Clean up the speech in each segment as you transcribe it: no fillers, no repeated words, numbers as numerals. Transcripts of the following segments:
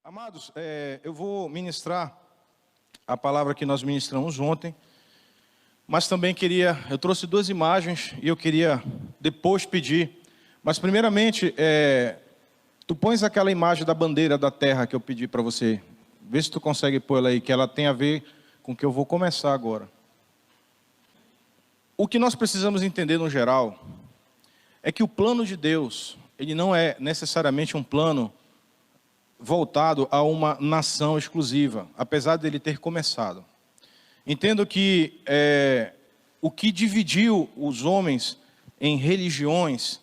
Amados, eu vou ministrar a palavra que nós ministramos ontem, mas também eu trouxe duas imagens e eu queria depois pedir, mas primeiramente, tu pões aquela imagem da bandeira da terra que eu pedi para você, vê se tu consegue pôr ela aí, que ela tem a ver com o que eu vou começar agora. O que nós precisamos entender no geral, é que o plano de Deus, ele não é necessariamente um plano voltado a uma nação exclusiva, apesar dele ter começado. Entendo que o que dividiu os homens em religiões,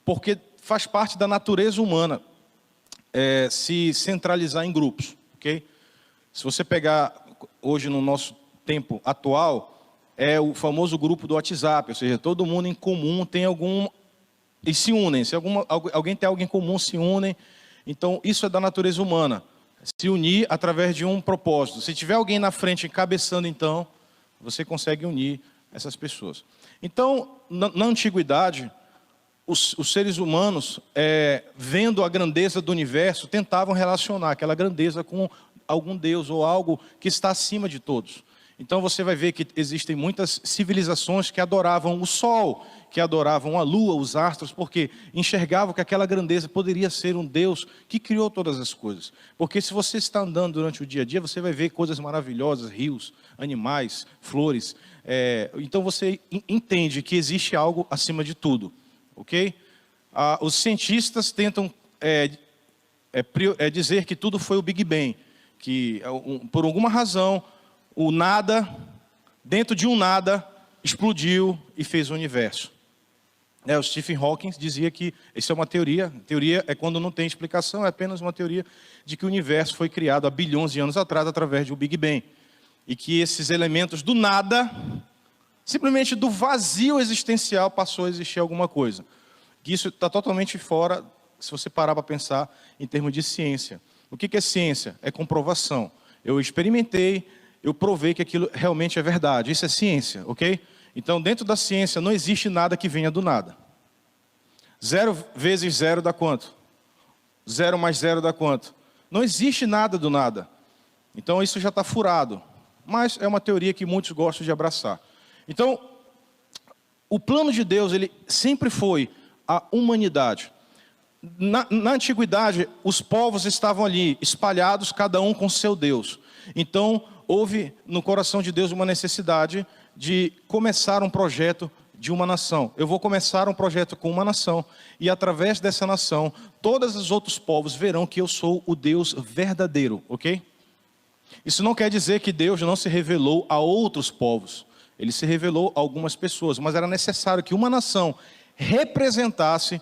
porque faz parte da natureza humana se centralizar em grupos, ok? Se você pegar hoje no nosso tempo atual, é o famoso grupo do WhatsApp, ou seja, todo mundo em comum tem algum... e se unem, se alguém tem algo em comum, se unem. Então, isso é da natureza humana, se unir através de um propósito. Se tiver alguém na frente encabeçando, então, você consegue unir essas pessoas. Então, na antiguidade, os seres humanos, vendo a grandeza do universo, tentavam relacionar aquela grandeza com algum Deus ou algo que está acima de todos. Então você vai ver que existem muitas civilizações que adoravam o sol, que adoravam a lua, os astros, porque enxergavam que aquela grandeza poderia ser um Deus que criou todas as coisas. Porque se você está andando durante o dia a dia, você vai ver coisas maravilhosas, rios, animais, flores. Então você entende que existe algo acima de tudo, ok? Os cientistas tentam dizer que tudo foi o Big Bang, que por alguma razão o nada, dentro de um nada, explodiu e fez o universo. O Stephen Hawking dizia que isso é uma teoria. Teoria é quando não tem explicação, é apenas uma teoria de que o universo foi criado há bilhões de anos atrás através do Big Bang. E que esses elementos do nada, simplesmente do vazio existencial, passou a existir alguma coisa. Que isso está totalmente fora, se você parar para pensar em termos de ciência. O que é ciência? É comprovação. Eu experimentei, eu provei que aquilo realmente é verdade. Isso é ciência, ok? Então, dentro da ciência, não existe nada que venha do nada. 0 vezes 0 dá quanto? 0 mais 0 dá quanto? Não existe nada do nada. Então, isso já está furado. Mas é uma teoria que muitos gostam de abraçar. Então, o plano de Deus, ele sempre foi a humanidade. Na antiguidade, os povos estavam ali, espalhados, cada um com seu Deus. Então, houve no coração de Deus uma necessidade de começar um projeto de uma nação. Eu vou começar um projeto com uma nação, e através dessa nação, todos os outros povos verão que eu sou o Deus verdadeiro, ok? Isso não quer dizer que Deus não se revelou a outros povos. Ele se revelou a algumas pessoas, mas era necessário que uma nação representasse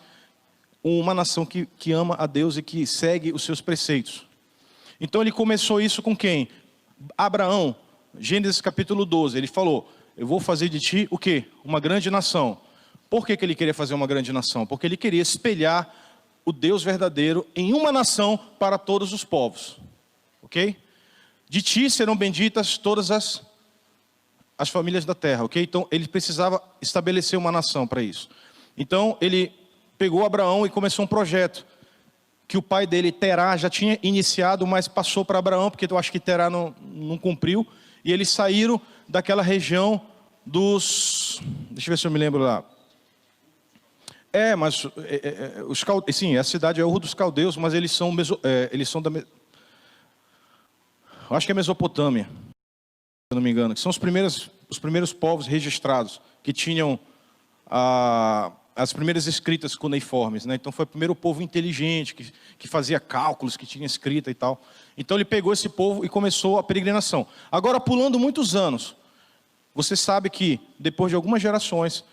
uma nação que ama a Deus e que segue os seus preceitos. Então ele começou isso com quem? Abraão, Gênesis capítulo 12, ele falou, eu vou fazer de ti o quê? Uma grande nação. Por que ele queria fazer uma grande nação? Porque ele queria espelhar o Deus verdadeiro em uma nação para todos os povos. Ok? De ti serão benditas todas as famílias da terra, ok? Então ele precisava estabelecer uma nação para isso. Então ele pegou Abraão e começou um projeto que o pai dele, Terá, já tinha iniciado, mas passou para Abraão, porque eu acho que Terá não cumpriu. E eles saíram daquela região dos... Deixa eu ver se eu me lembro lá. Sim, a cidade é Ur dos Caldeus, mas eles são da... Eu acho que é Mesopotâmia, se eu não me engano. Que são os primeiros povos registrados, que tinham as primeiras escritas cuneiformes, né? Então foi o primeiro povo inteligente, que fazia cálculos, que tinha escrita e tal. Então ele pegou esse povo e começou a peregrinação. Agora, pulando muitos anos, você sabe que depois de algumas gerações,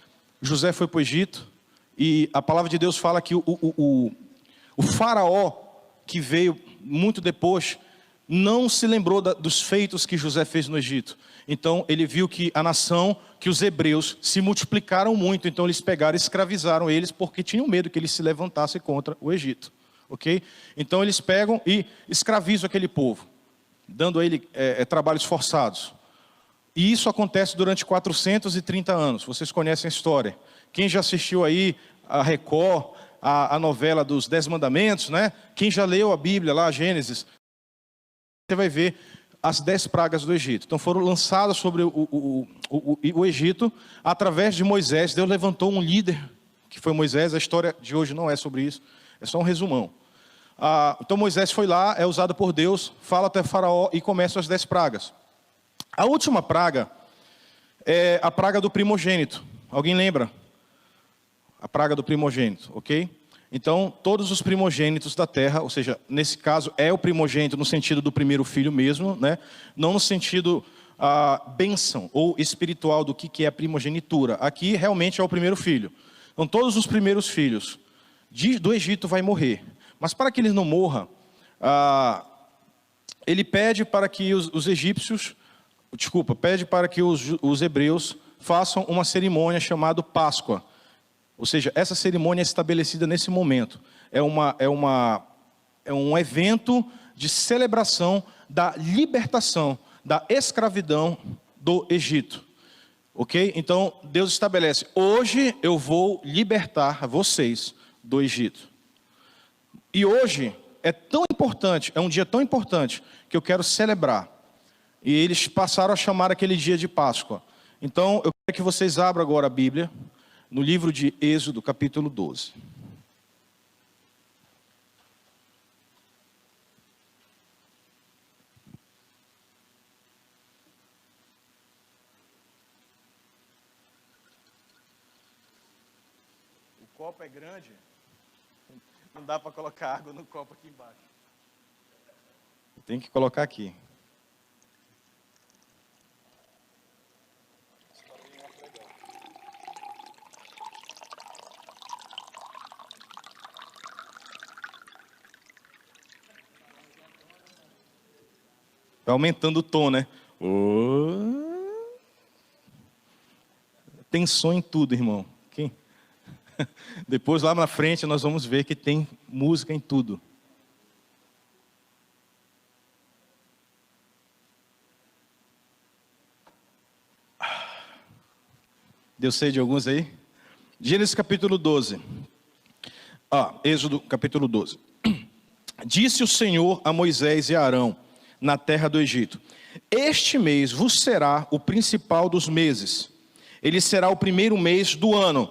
José foi para o Egito, e a palavra de Deus fala que o faraó, que veio muito depois, não se lembrou dos feitos que José fez no Egito. Então ele viu que a nação, que os hebreus se multiplicaram muito. Então eles pegaram e escravizaram eles porque tinham medo que eles se levantassem contra o Egito. Ok? Então eles pegam e escravizam aquele povo, dando a ele trabalhos forçados. E isso acontece durante 430 anos. Vocês conhecem a história. Quem já assistiu aí a Record, a novela dos 10 Mandamentos, né? Quem já leu a Bíblia lá, Gênesis, você vai ver as 10 pragas do Egito. Então foram lançadas sobre o Egito através de Moisés. Deus levantou um líder, que foi Moisés. A história de hoje não é sobre isso, é só um resumão. Então Moisés foi lá, é usado por Deus, fala até Faraó e começam as 10 pragas. A última praga é a praga do primogênito. Alguém lembra? A praga do primogênito, ok? Então, todos os primogênitos da terra, ou seja, nesse caso é o primogênito no sentido do primeiro filho mesmo, né? Não no sentido bênção ou espiritual do que é a primogenitura. Aqui realmente é o primeiro filho. Então, todos os primeiros filhos do Egito vai morrer. Mas para que eles não morram, ele pede para que os egípcios, pede para que os hebreus façam uma cerimônia chamada Páscoa. Ou seja, essa cerimônia é estabelecida nesse momento. É um evento de celebração da libertação, da escravidão do Egito. Ok? Então, Deus estabelece, hoje eu vou libertar vocês do Egito. E hoje é tão importante, é um dia tão importante, que eu quero celebrar. E eles passaram a chamar aquele dia de Páscoa. Então, eu quero que vocês abram agora a Bíblia, no livro de Êxodo, capítulo 12. O copo é grande, não dá para colocar água no copo aqui embaixo. Tem que colocar aqui. Vai aumentando o tom, né? Tem som em tudo, irmão. Depois, lá na frente, nós vamos ver que tem música em tudo. Deu sede de alguns aí? Gênesis capítulo 12. Êxodo capítulo 12. Disse o Senhor a Moisés e a Arão, na terra do Egito: este mês vos será o principal dos meses, ele será o primeiro mês do ano.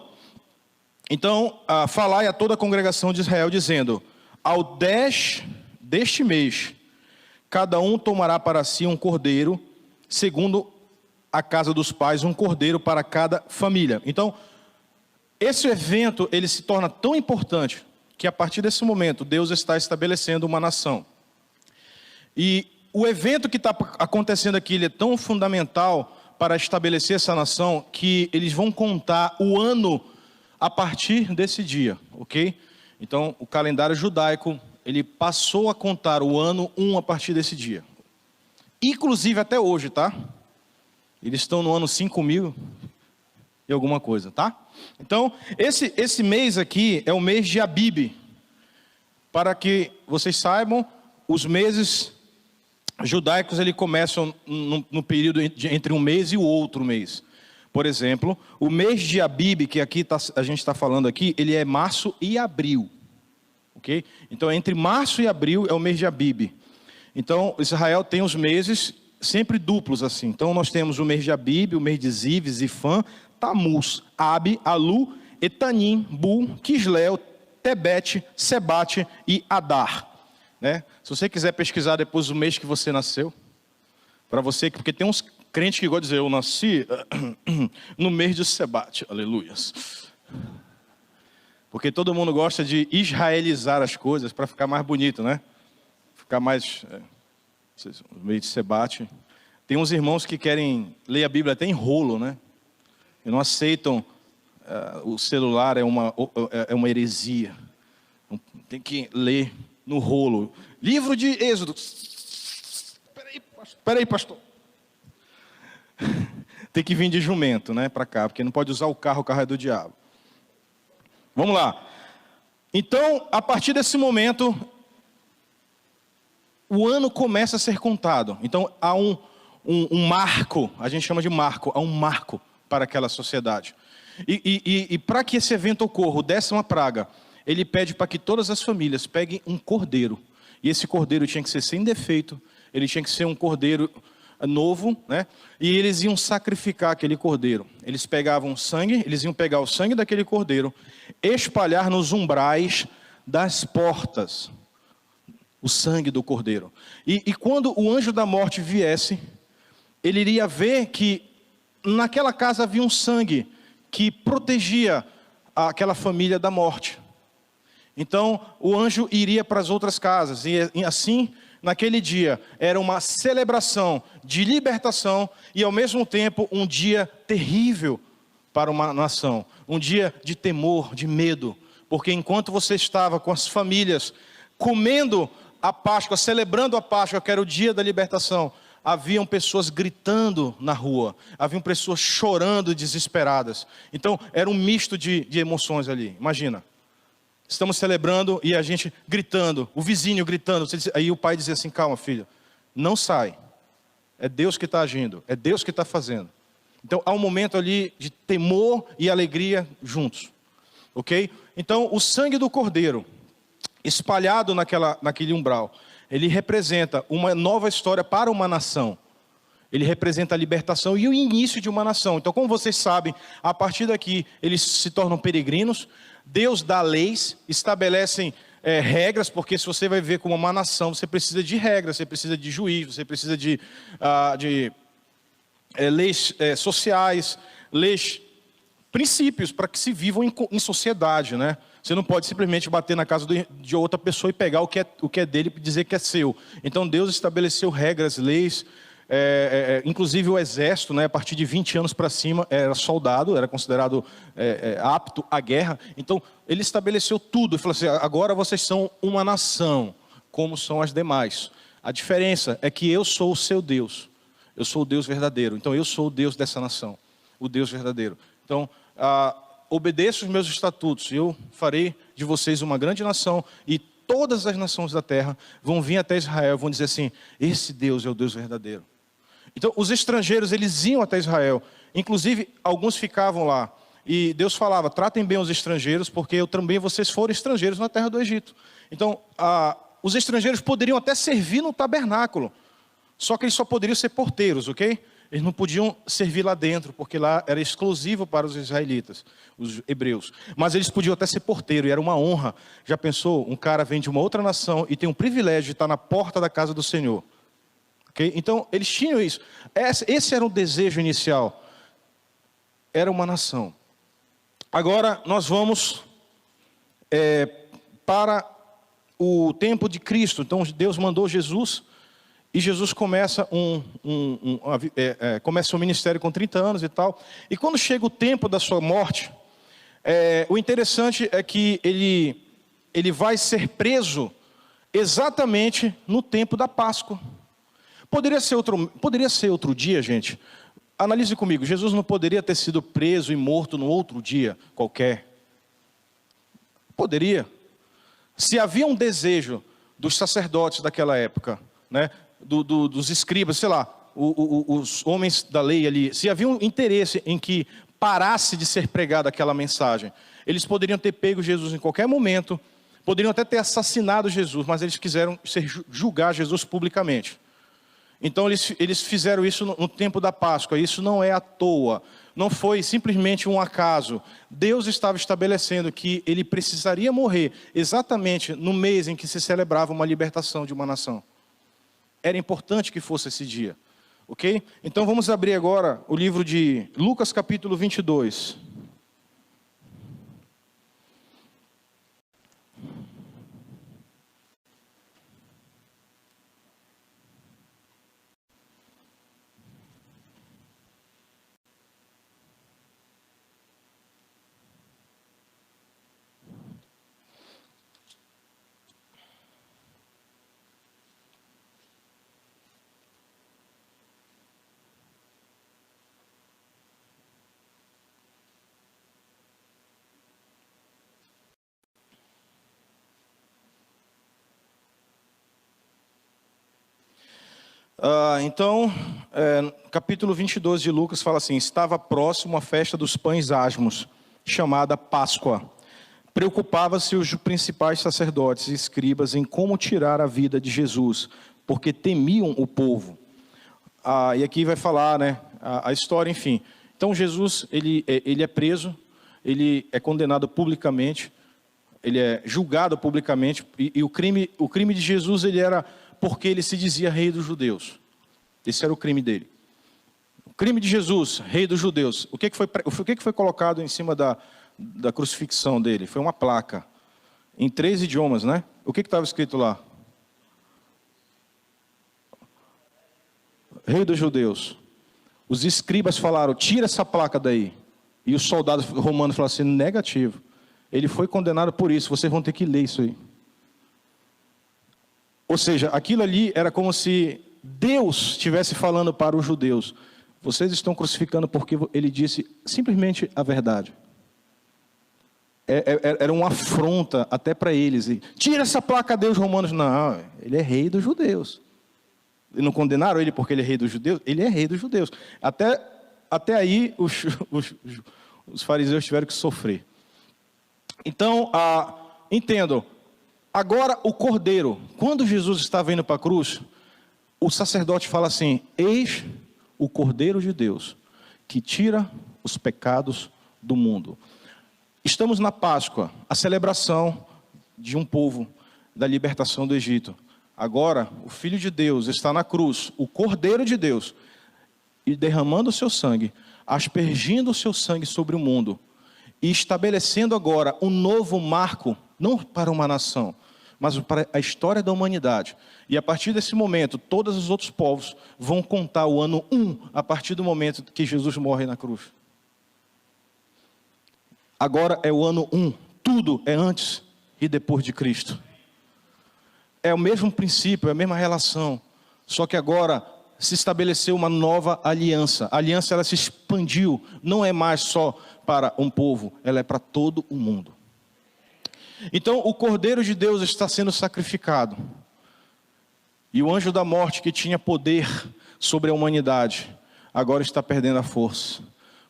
Então, falai a toda a congregação de Israel, dizendo: ao 10 deste mês, cada um tomará para si um cordeiro, segundo a casa dos pais, um cordeiro para cada família. Então, esse evento, ele se torna tão importante, que a partir desse momento, Deus está estabelecendo uma nação. E o evento que está acontecendo aqui, ele é tão fundamental para estabelecer essa nação, que eles vão contar o ano a partir desse dia, ok? Então, o calendário judaico, ele passou a contar o ano 1 a partir desse dia. Inclusive até hoje, tá? Eles estão no ano 5.000 e alguma coisa, tá? Então, esse mês aqui é o mês de Abib. Para que vocês saibam, os meses judaicos, eles começam no período entre um mês e o outro mês. Por exemplo, o mês de Abib, que aqui a gente está falando aqui, ele é março e abril. Ok? Então, entre março e abril é o mês de Abib. Então, Israel tem os meses sempre duplos assim. Então, nós temos o mês de Abib, o mês de Ziv, Zifã, Tamuz, Abi, Alu, Etanim, Bu, Quisleu, Tebete, Sebate e Adar. Né? Se você quiser pesquisar depois o mês que você nasceu, para você, porque tem uns crentes que gostam de dizer, eu nasci no mês de Sebate, aleluias. Porque todo mundo gosta de israelizar as coisas para ficar mais bonito, né? Ficar mais, no mês de Sebate. Tem uns irmãos que querem ler a Bíblia até em rolo, né? E não aceitam, o celular é uma heresia. Tem que ler no rolo. Livro de Êxodo. Espera aí, pastor. Tem que vir de jumento, né, para cá, porque não pode usar o carro é do diabo. Vamos lá. Então, a partir desse momento, o ano começa a ser contado. Então, há um marco, a gente chama de marco, há um marco para aquela sociedade. E para que esse evento ocorra, o 10ª praga, ele pede para que todas as famílias peguem um cordeiro. E esse cordeiro tinha que ser sem defeito, ele tinha que ser um cordeiro novo, né? E eles iam sacrificar aquele cordeiro. Eles pegavam sangue, eles iam pegar o sangue daquele cordeiro, espalhar nos umbrais das portas, o sangue do cordeiro. E quando o anjo da morte viesse, ele iria ver que naquela casa havia um sangue que protegia aquela família da morte. Então, o anjo iria para as outras casas, e assim, naquele dia, era uma celebração de libertação, e ao mesmo tempo, um dia terrível para uma nação, um dia de temor, de medo, porque enquanto você estava com as famílias, comendo a Páscoa, celebrando a Páscoa, que era o dia da libertação, haviam pessoas gritando na rua, haviam pessoas chorando desesperadas. Então, era um misto de emoções ali, imagina. Estamos celebrando e a gente gritando, o vizinho gritando. Aí o pai dizia assim: calma, filho, não sai. É Deus que está agindo, é Deus que está fazendo. Então há um momento ali de temor e alegria juntos. Ok? Então o sangue do cordeiro, espalhado naquele umbral, ele representa uma nova história para uma nação. Ele representa a libertação e o início de uma nação. Então, como vocês sabem, a partir daqui eles se tornam peregrinos. Deus dá leis, estabelecem regras, porque se você vai ver como uma nação, você precisa de regras, você precisa de juízo, você precisa de leis sociais, leis, princípios para que se vivam em sociedade, né? Você não pode simplesmente bater na casa de outra pessoa e pegar o que é dele e dizer que é seu. Então Deus estabeleceu regras, leis. Inclusive o exército, né, a partir de 20 anos para cima, era soldado, era considerado apto à guerra. Então ele estabeleceu tudo e falou assim: agora vocês são uma nação, como são as demais. A diferença é que eu sou o seu Deus, eu sou o Deus verdadeiro. Então eu sou o Deus dessa nação, o Deus verdadeiro. Então obedeça os meus estatutos, e eu farei de vocês uma grande nação, e todas as nações da terra vão vir até Israel, vão dizer assim: esse Deus é o Deus verdadeiro. Então, os estrangeiros, eles iam até Israel. Inclusive, alguns ficavam lá. E Deus falava: tratem bem os estrangeiros, porque eu também vocês foram estrangeiros na terra do Egito. Então, os estrangeiros poderiam até servir no tabernáculo. Só que eles só poderiam ser porteiros, ok? Eles não podiam servir lá dentro, porque lá era exclusivo para os israelitas, os hebreus. Mas eles podiam até ser porteiro, e era uma honra. Já pensou? Um cara vem de uma outra nação e tem um privilégio de estar na porta da casa do Senhor. Okay? Então, eles tinham isso. Esse era o desejo inicial. Era uma nação. Agora, nós vamos para o tempo de Cristo. Então, Deus mandou Jesus, e Jesus começa começa o ministério com 30 anos e tal. E quando chega o tempo da sua morte, o interessante é que ele vai ser preso exatamente no tempo da Páscoa. Poderia ser outro dia, gente. Analise comigo, Jesus não poderia ter sido preso e morto no outro dia qualquer. Poderia. Se havia um desejo dos sacerdotes daquela época, né, dos escribas, sei lá, os homens da lei ali, se havia um interesse em que parasse de ser pregada aquela mensagem, eles poderiam ter pego Jesus em qualquer momento, poderiam até ter assassinado Jesus, mas eles quiseram julgar Jesus publicamente. Então eles fizeram isso no tempo da Páscoa. Isso não é à toa, não foi simplesmente um acaso. Deus estava estabelecendo que ele precisaria morrer exatamente no mês em que se celebrava uma libertação de uma nação. Era importante que fosse esse dia, ok? Então vamos abrir agora o livro de Lucas capítulo 22. Então, capítulo 22 de Lucas fala assim: estava próximo a festa dos pães asmos, chamada Páscoa. Preocupava-se os principais sacerdotes e escribas em como tirar a vida de Jesus, porque temiam o povo. E aqui vai falar, né, a história, enfim. Então Jesus, ele é preso, ele é condenado publicamente, ele é julgado publicamente, e o crime de Jesus, ele era porque ele se dizia rei dos judeus. Esse era o crime dele. O crime de Jesus, rei dos judeus. O que foi colocado em cima da crucifixão dele? Foi uma placa, em 3 idiomas, né? O que estava escrito lá? Rei dos judeus. Os escribas falaram, tira essa placa daí. E os soldados romanos falaram assim, negativo. Ele foi condenado por isso, vocês vão ter que ler isso aí. Ou seja, aquilo ali era como se Deus estivesse falando para os judeus. Vocês estão crucificando porque ele disse simplesmente a verdade. Era uma afronta até para eles. Tira essa placa Deus, romanos. Não, ele é rei dos judeus. E não condenaram ele porque ele é rei dos judeus? Ele é rei dos judeus. Até aí os fariseus tiveram que sofrer. Então, entendo. Agora o cordeiro. Quando Jesus estava indo para a cruz, o sacerdote fala assim, eis o cordeiro de Deus, que tira os pecados do mundo. Estamos na Páscoa, a celebração de um povo, da libertação do Egito. Agora, o Filho de Deus está na cruz, o Cordeiro de Deus, e derramando o seu sangue, aspergindo o seu sangue sobre o mundo, e estabelecendo agora um novo marco, não para uma nação, mas para a história da humanidade. E a partir desse momento, todos os outros povos vão contar o ano 1, a partir do momento que Jesus morre na cruz. Agora é o ano 1, tudo é antes e depois de Cristo. É o mesmo princípio, é a mesma relação, só que agora se estabeleceu uma nova aliança. A aliança, ela se expandiu, não é mais só para um povo, ela é para todo o mundo. Então o Cordeiro de Deus está sendo sacrificado. E o anjo da morte, que tinha poder sobre a humanidade, agora está perdendo a força.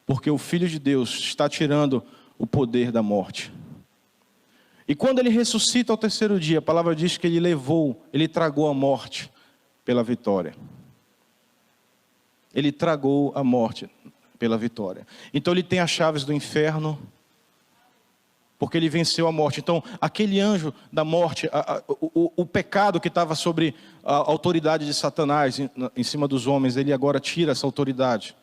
Porque o Filho de Deus está tirando o poder da morte. E quando ele ressuscita ao terceiro dia, a palavra diz que ele tragou a morte pela vitória. Ele tragou a morte pela vitória. Então ele tem as chaves do inferno, porque ele venceu a morte. Então aquele anjo da morte, o pecado que estava sobre a autoridade de Satanás em cima dos homens, ele agora tira essa autoridade.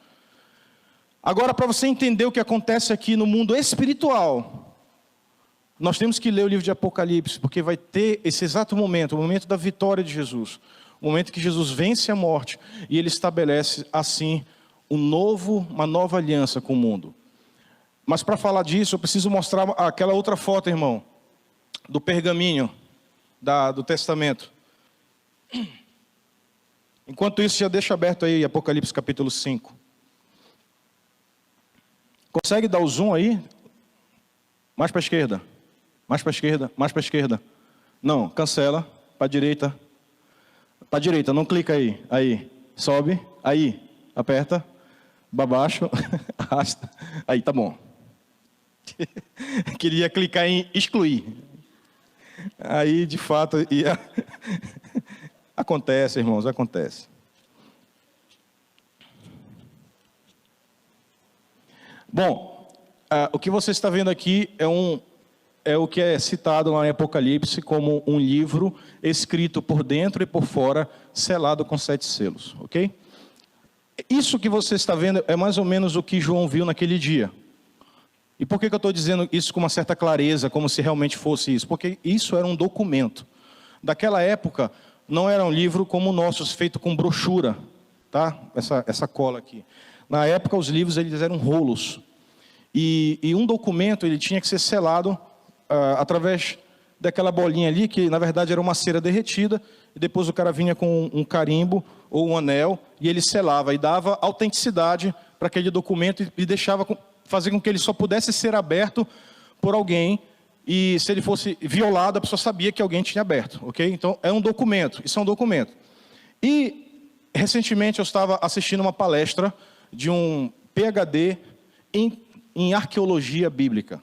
Agora, para você entender o que acontece aqui no mundo espiritual, nós temos que ler o livro de Apocalipse, porque vai ter esse exato momento, o momento da vitória de Jesus, o momento que Jesus vence a morte, e ele estabelece assim uma nova aliança com o mundo. Mas para falar disso, eu preciso mostrar aquela outra foto, irmão, do pergaminho do Testamento. Enquanto isso, já deixa aberto aí Apocalipse capítulo 5. Consegue dar o zoom aí? Mais para a esquerda. Mais para a esquerda. Mais para a esquerda. Não, cancela. Para a direita. Para a direita, não clica aí. Aí. Sobe. Aí. Aperta. Para baixo. Arrasta. Aí, tá bom. Queria clicar em excluir. Aí, de fato, ia... Acontece, irmãos, acontece. Bom, o que você está vendo aqui é o que é citado lá em Apocalipse como um livro escrito por dentro e por fora, selado com 7 selos, ok? Isso que você está vendo é mais ou menos o que João viu naquele dia. E por que eu estou dizendo isso com uma certa clareza, como se realmente fosse isso? Porque isso era um documento. Daquela época, não era um livro como o nosso, feito com brochura, tá? Essa cola aqui. Na época, os livros eles eram rolos. E um documento ele tinha que ser selado através daquela bolinha ali, que na verdade era uma cera derretida, e depois o cara vinha com um carimbo ou um anel, e ele selava, e dava autenticidade para aquele documento, e fazia com que ele só pudesse ser aberto por alguém, e se ele fosse violado, a pessoa sabia que alguém tinha aberto, ok? Então, é um documento, isso é um documento. E, recentemente, eu estava assistindo uma palestra de um PhD em arqueologia bíblica.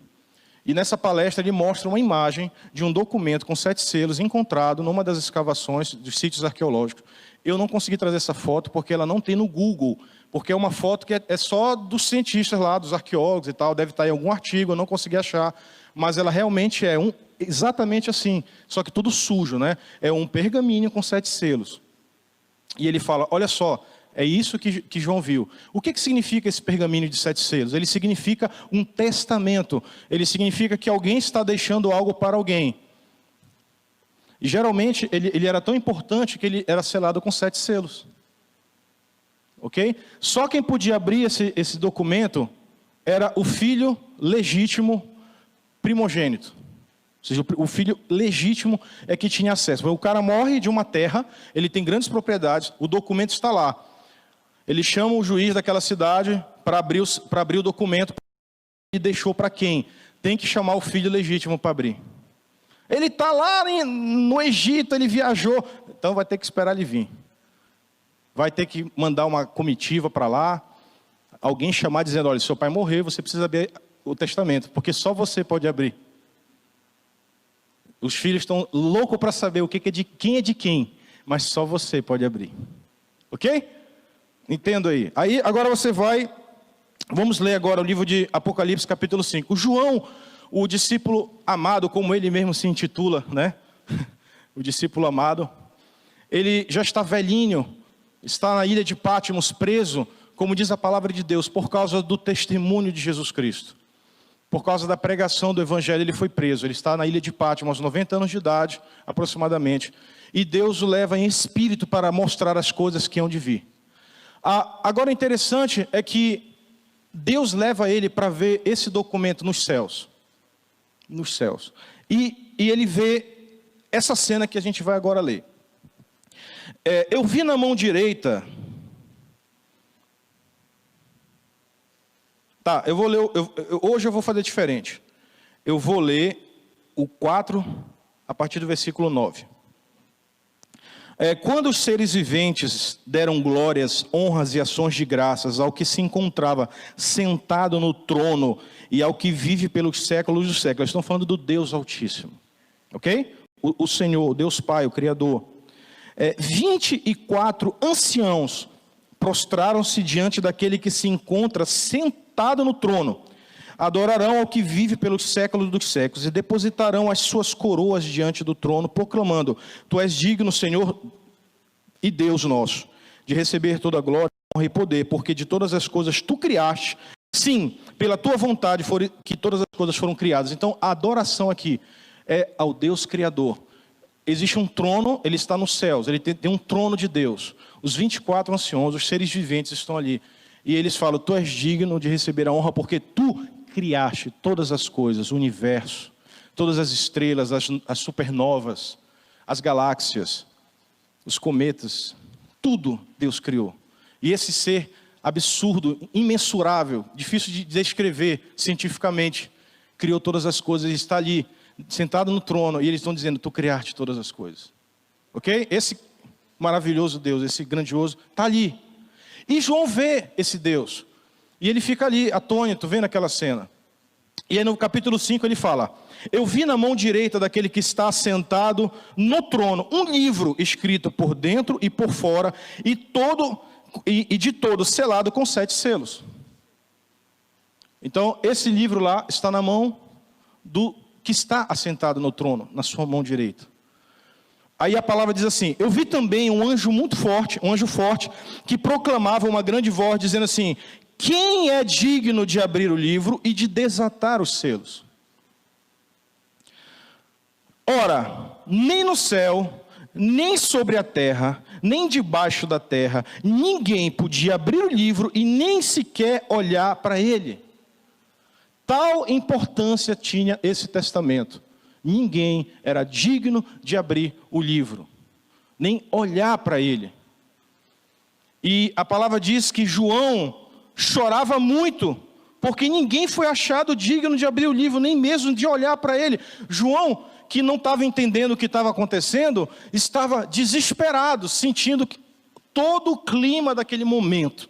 E nessa palestra ele mostra uma imagem de um documento com 7 selos encontrado numa das escavações dos sítios arqueológicos. Eu não consegui trazer essa foto porque ela não tem no Google, porque é uma foto que é só dos cientistas lá, dos arqueólogos e tal, deve estar em algum artigo, eu não consegui achar, mas ela realmente é exatamente assim, só que tudo sujo, né? É um pergaminho com 7 selos. E ele fala, olha só, é isso que João viu. O que significa esse pergaminho de 7 selos? Ele significa um testamento. Ele significa que alguém está deixando algo para alguém. E geralmente ele era tão importante que ele era selado com 7 selos. Ok? Só quem podia abrir esse documento era o filho legítimo primogênito. Ou seja, o filho legítimo é que tinha acesso. O cara morre de uma terra, ele tem grandes propriedades, o documento está lá. Ele chama o juiz daquela cidade para abrir o documento e deixou para quem? Tem que chamar o filho legítimo para abrir. Ele está lá no Egito, ele viajou, então vai ter que esperar ele vir. Vai ter que mandar uma comitiva para lá, alguém chamar dizendo, olha, seu pai morreu, você precisa abrir o testamento, porque só você pode abrir. Os filhos estão loucos para saber o que é de quem, mas só você pode abrir. Ok? Entendo aí. Aí agora você vai, vamos ler agora o livro de Apocalipse capítulo 5. O João, o discípulo amado, como ele mesmo se intitula, né? O discípulo amado, ele já está velhinho, está na ilha de Patmos preso, como diz a palavra de Deus, por causa do testemunho de Jesus Cristo. Por causa da pregação do Evangelho, ele foi preso. Ele está na ilha de Patmos, aos 90 anos de idade, aproximadamente. E Deus o leva em espírito para mostrar as coisas que hão de vir. Agora, o interessante é que Deus leva ele para ver esse documento nos céus. Nos céus. E ele vê essa cena que a gente vai agora ler. Eu vi na mão direita... Tá, eu vou ler, hoje eu vou fazer diferente. Eu vou ler o 4, a partir do versículo 9. Quando os seres viventes deram glórias, honras e ações de graças ao que se encontrava sentado no trono e ao que vive pelos séculos dos séculos. Estão falando do Deus Altíssimo. Ok? O Senhor, o Deus Pai, o Criador. 24 anciãos prostraram-se diante daquele que se encontra sentado no trono. Adorarão ao que vive pelos séculos dos séculos e depositarão as suas coroas diante do trono, proclamando: Tu és digno, Senhor e Deus nosso, de receber toda a glória, honra e poder, porque de todas as coisas Tu criaste. Sim, pela Tua vontade que todas as coisas foram criadas. Então, a adoração aqui é ao Deus Criador. Existe um trono, ele está nos céus, ele tem um trono de Deus. Os 24 anciãos, os seres viventes estão ali. E eles falam: Tu és digno de receber a honra, porque Tu criaste todas as coisas, o universo, todas as estrelas, as supernovas, as galáxias, os cometas, tudo Deus criou. E esse ser absurdo, imensurável, difícil de descrever cientificamente, criou todas as coisas e está ali, sentado no trono, e eles estão dizendo: Tu criaste todas as coisas. Ok? Esse maravilhoso Deus, esse grandioso, está ali. E João vê esse Deus. E ele fica ali, atônito, vendo aquela cena. E aí no capítulo 5 ele fala: Eu vi na mão direita daquele que está sentado no trono um livro escrito por dentro e por fora, e de todo selado com 7 selos. Então esse livro lá está na mão do que está assentado no trono, na sua mão direita. Aí a palavra diz assim: Eu vi também um anjo muito forte, que proclamava uma grande voz, dizendo assim: Quem é digno de abrir o livro e de desatar os selos? Ora, nem no céu, nem sobre a terra, nem debaixo da terra, ninguém podia abrir o livro e nem sequer olhar para ele. Tal importância tinha esse testamento. Ninguém era digno de abrir o livro, nem olhar para ele. E a palavra diz que João chorava muito, porque ninguém foi achado digno de abrir o livro, nem mesmo de olhar para ele. João, que não estava entendendo o que estava acontecendo, estava desesperado, sentindo todo o clima daquele momento.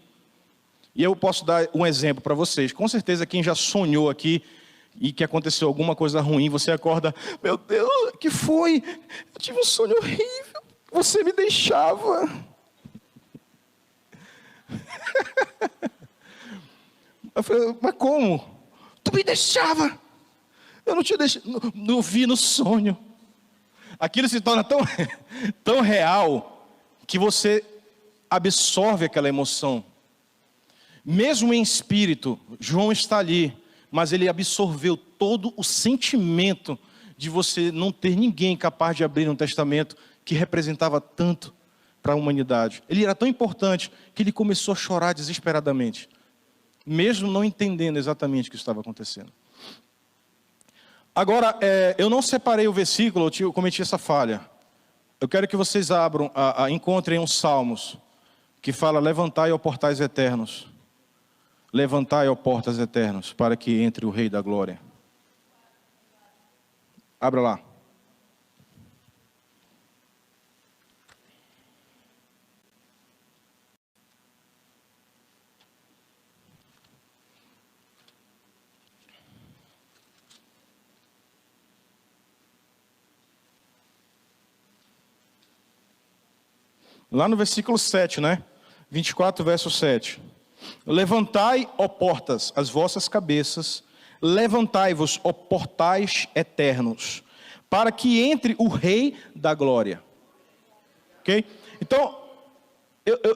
E eu posso dar um exemplo para vocês. Com certeza quem já sonhou aqui, e que aconteceu alguma coisa ruim, você acorda, meu Deus, o que foi? Eu tive um sonho horrível, você me deixava. Eu falei, mas como? Tu me deixava. Eu não te deixei, não vi no sonho. Aquilo se torna tão real que você absorve aquela emoção. Mesmo em espírito, João está ali, mas ele absorveu todo o sentimento de você não ter ninguém capaz de abrir um testamento que representava tanto para a humanidade. Ele era tão importante que ele começou a chorar desesperadamente, mesmo não entendendo exatamente o que estava acontecendo. Agora, eu não separei o versículo, eu cometi essa falha. Eu quero que vocês abram, encontrem uns salmos, que fala, levantai, ó portais eternos. Levantai, ó portas eternos, para que entre o Rei da Glória. Abra lá. Lá no versículo 7, né? 24, verso 7. Levantai, ó portas, as vossas cabeças, levantai-vos, ó portais eternos, para que entre o Rei da Glória. Ok? Então,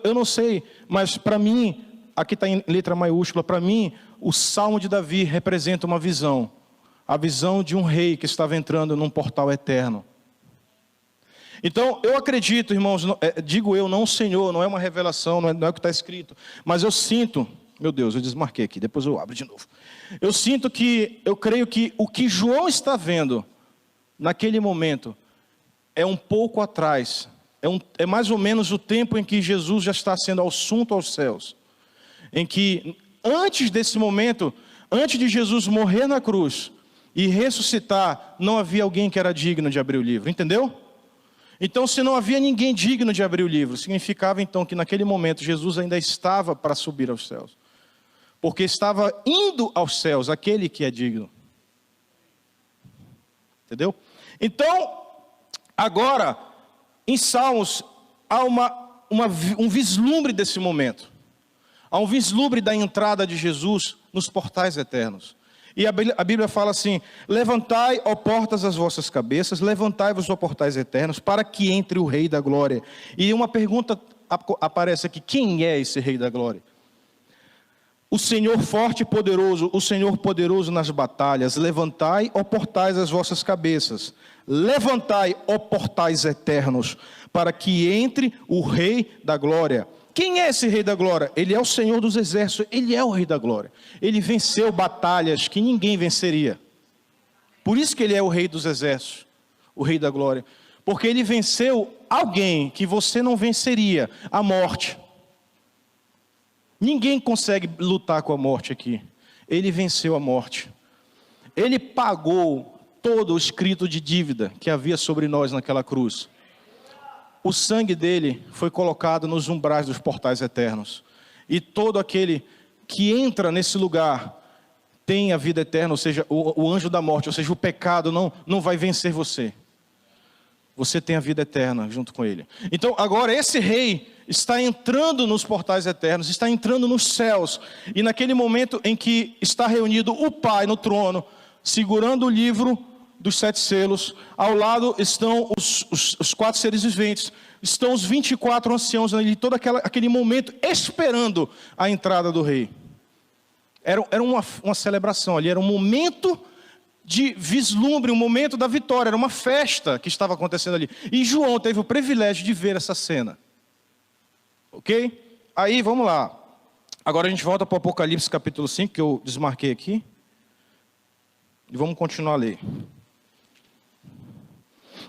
eu não sei, mas para mim, aqui está em letra maiúscula, para mim, o Salmo de Davi representa uma visão. A visão de um rei que estava entrando num portal eterno. Então, eu acredito, irmãos, digo eu, não o Senhor, não é uma revelação, não é o que está escrito, mas eu sinto, meu Deus, eu desmarquei aqui, depois eu abro de novo. Eu creio que o que João está vendo, naquele momento, é um pouco atrás, é mais ou menos o tempo em que Jesus já está sendo assunto aos céus. Em que, antes desse momento, antes de Jesus morrer na cruz e ressuscitar, não havia alguém que era digno de abrir o livro, entendeu? Então, se não havia ninguém digno de abrir o livro, significava então que naquele momento Jesus ainda estava para subir aos céus. Porque estava indo aos céus aquele que é digno. Entendeu? Então, agora, em Salmos, há um vislumbre desse momento. Há um vislumbre da entrada de Jesus nos portais eternos. E a Bíblia fala assim, levantai, ó portas, as vossas cabeças, levantai-vos, ó portais eternos, para que entre o Rei da Glória. E uma pergunta aparece aqui, quem é esse Rei da Glória? O Senhor forte e poderoso, o Senhor poderoso nas batalhas, levantai, ó portais, as vossas cabeças, levantai, ó portais eternos, para que entre o Rei da Glória. Quem é esse Rei da Glória? Ele é o Senhor dos Exércitos, Ele é o Rei da Glória. Ele venceu batalhas que ninguém venceria. Por isso que Ele é o Rei dos Exércitos, o Rei da Glória. Porque Ele venceu alguém que você não venceria, a morte. Ninguém consegue lutar com a morte aqui. Ele venceu a morte. Ele pagou todo o escrito de dívida que havia sobre nós naquela cruz. O sangue dele foi colocado nos umbrais dos portais eternos. E todo aquele que entra nesse lugar tem a vida eterna, ou seja, o anjo da morte, ou seja, o pecado não vai vencer você. Você tem a vida eterna junto com ele. Então, agora esse rei está entrando nos portais eternos, está entrando nos céus. E naquele momento em que está reunido o Pai no trono, segurando o livro dos 7 selos, ao lado estão os 4 seres viventes, estão os 24 anciãos ali, todo aquele momento esperando a entrada do rei. Era uma celebração ali, era um momento de vislumbre, um momento da vitória, era uma festa que estava acontecendo ali. E João teve o privilégio de ver essa cena. Ok? Aí, vamos lá. Agora a gente volta para o Apocalipse capítulo 5, que eu desmarquei aqui. E vamos continuar a ler.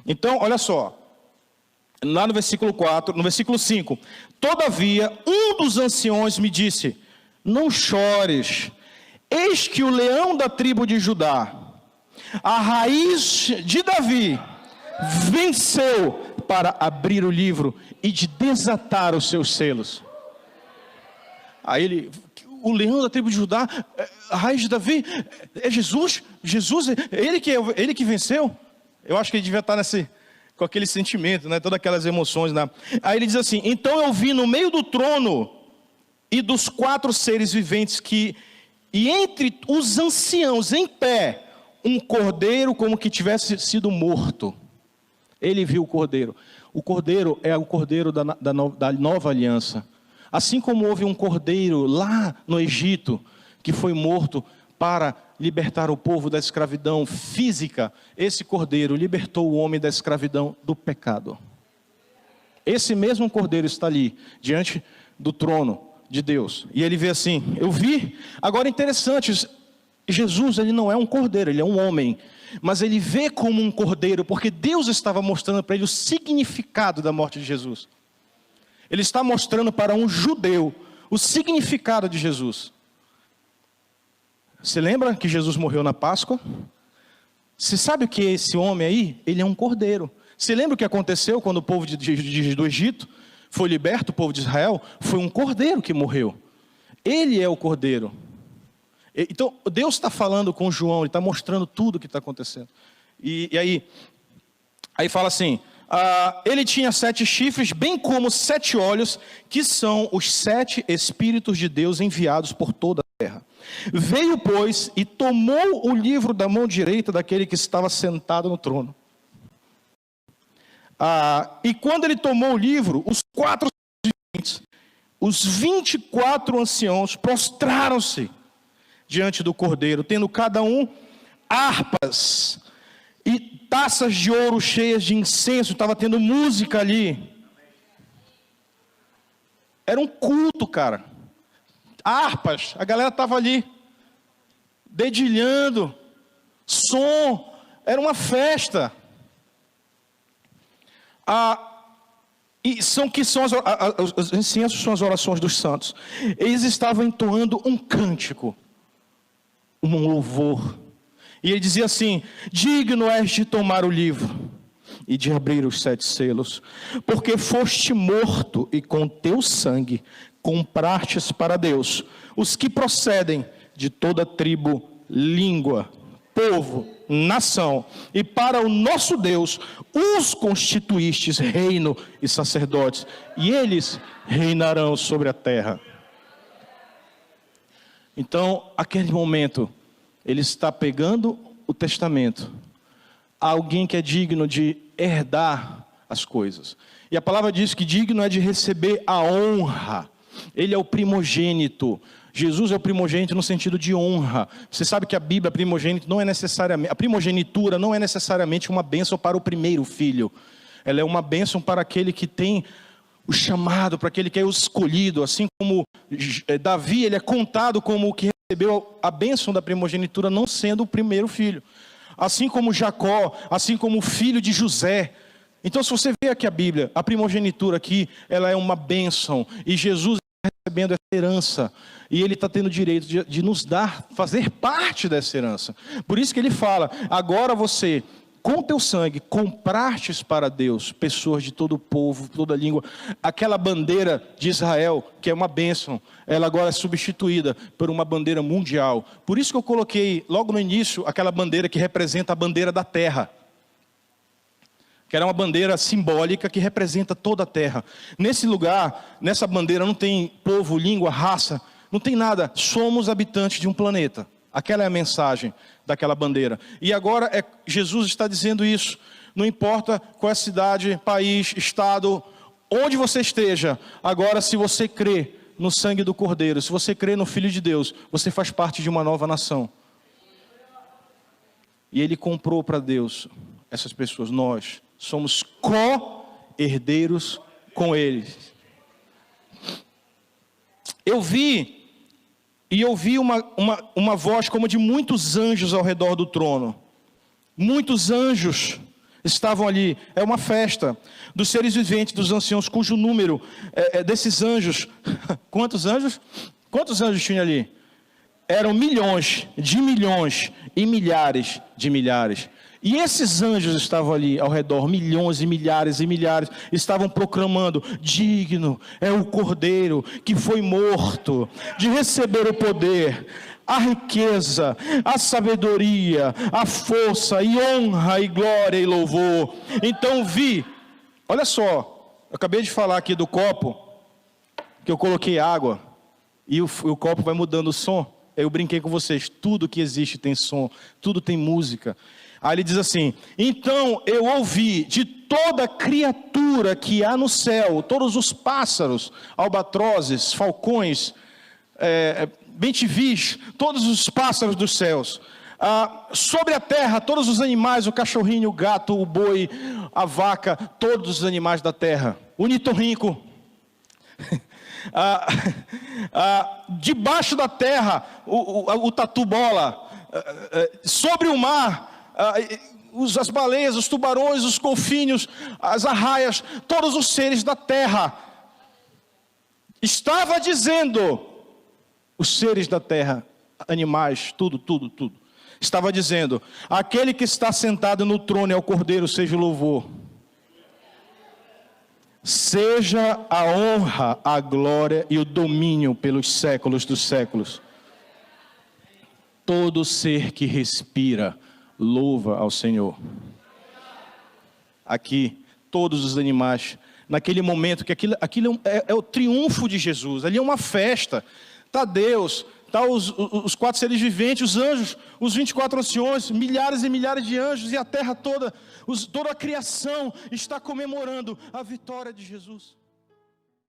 Então, olha só, lá no versículo 4, no versículo 5, todavia, um dos anciões me disse, não chores, eis que o leão da tribo de Judá, a raiz de Davi, venceu para abrir o livro e de desatar os seus selos. Aí ele, o leão da tribo de Judá, a raiz de Davi, é Jesus, ele que venceu. Eu acho que ele devia estar com aquele sentimento, né? Todas aquelas emoções, né? Aí ele diz assim: então eu vi no meio do trono e dos 4 seres viventes e entre os anciãos em pé, um cordeiro como que tivesse sido morto. Ele viu o cordeiro. O cordeiro é o cordeiro da nova aliança. Assim como houve um cordeiro lá no Egito, que foi morto para libertar o povo da escravidão física, esse cordeiro libertou o homem da escravidão do pecado. Esse mesmo cordeiro está ali, diante do trono de Deus. E ele vê assim, eu vi. Agora interessante, Jesus, ele não é um cordeiro, ele é um homem. Mas ele vê como um cordeiro, porque Deus estava mostrando para ele o significado da morte de Jesus. Ele está mostrando para um judeu o significado de Jesus. Você lembra que Jesus morreu na Páscoa? Você sabe o que é esse homem aí? Ele é um cordeiro. Você lembra o que aconteceu quando o povo do Egito foi liberto, o povo de Israel? Foi um cordeiro que morreu. Ele é o cordeiro. Então, Deus está falando com João, ele está mostrando tudo o que está acontecendo. E aí fala assim, ele tinha 7 chifres, bem como 7 olhos, que são os 7 Espíritos de Deus enviados por toda a terra. Veio, pois, e tomou o livro da mão direita daquele que estava sentado no trono. E quando ele tomou o livro, os 4 os 24 anciãos prostraram-se diante do cordeiro, tendo cada um harpas e taças de ouro cheias de incenso. Estava tendo música ali. Era um culto, cara. Harpas, a galera estava ali dedilhando, som, era uma festa. Os incensos são as orações dos santos. Eles estavam entoando um cântico, um louvor. E ele dizia assim: digno és de tomar o livro e de abrir os 7 selos, porque foste morto e com teu sangue comprastes para Deus os que procedem de toda tribo, língua, povo, nação, e para o nosso Deus os constituístes reino e sacerdotes, e eles reinarão sobre a terra. Então, aquele momento, ele está pegando o testamento, alguém que é digno de herdar as coisas. E a palavra diz que digno é de receber a honra. Ele é o primogênito. Jesus é o primogênito no sentido de honra. Você sabe que a Bíblia, a primogenitura não é necessariamente uma bênção para o primeiro filho. Ela é uma bênção para aquele que tem o chamado, para aquele que é o escolhido. Assim como Davi, ele é contado como o que recebeu a bênção da primogenitura, não sendo o primeiro filho. Assim como Jacó, assim como o filho de José. Então, se você vê aqui a Bíblia, a primogenitura aqui, ela é uma bênção. E Jesus está recebendo essa herança. E ele está tendo o direito de nos dar, fazer parte dessa herança. Por isso que ele fala: agora você, com teu sangue, comprastes para Deus pessoas de todo o povo, toda língua. Aquela bandeira de Israel, que é uma bênção, ela agora é substituída por uma bandeira mundial. Por isso que eu coloquei logo no início aquela bandeira que representa a bandeira da terra, que era uma bandeira simbólica que representa toda a terra. Nesse lugar, nessa bandeira não tem povo, língua, raça, não tem nada. Somos habitantes de um planeta. Aquela é a mensagem daquela bandeira. E agora Jesus está dizendo isso. Não importa qual é a cidade, país, estado, onde você esteja. Agora, se você crê no sangue do Cordeiro, se você crê no Filho de Deus, você faz parte de uma nova nação. E Ele comprou para Deus essas pessoas. Nós somos co-herdeiros com eles. Eu ouvi uma voz como de muitos anjos ao redor do trono. Muitos anjos estavam ali. É uma festa dos seres viventes, dos anciãos, cujo número desses anjos. Quantos anjos? Quantos anjos tinha ali? Eram milhões de milhões e milhares de milhares. E esses anjos estavam ali ao redor, milhões e milhares, estavam proclamando: digno é o Cordeiro que foi morto de receber o poder, a riqueza, a sabedoria, a força e honra e glória e louvor. Então vi, olha só, eu acabei de falar aqui do copo, que eu coloquei água, e o copo vai mudando o som. Eu brinquei com vocês, tudo que existe tem som, tudo tem música. Aí ele diz assim: então eu ouvi de toda criatura que há no céu, todos os pássaros, albatrozes, falcões, bem-te-vis, todos os pássaros dos céus, sobre a terra, todos os animais, o cachorrinho, o gato, o boi, a vaca, todos os animais da terra, o nitorrinco, debaixo da terra, o tatu-bola, sobre o mar, as baleias, os tubarões, os golfinhos, as arraias, todos os seres da terra. Estava dizendo, os seres da terra, animais, tudo. Estava dizendo: aquele que está sentado no trono é o Cordeiro, seja o louvor, seja a honra, a glória e o domínio pelos séculos dos séculos. Todo ser que respira louva ao Senhor. Aqui, todos os animais, naquele momento, que aquilo é o triunfo de Jesus, ali é uma festa. Está Deus, está os 4 seres viventes, os anjos, os 24 anciões, milhares e milhares de anjos, e a terra toda, toda a criação está comemorando a vitória de Jesus.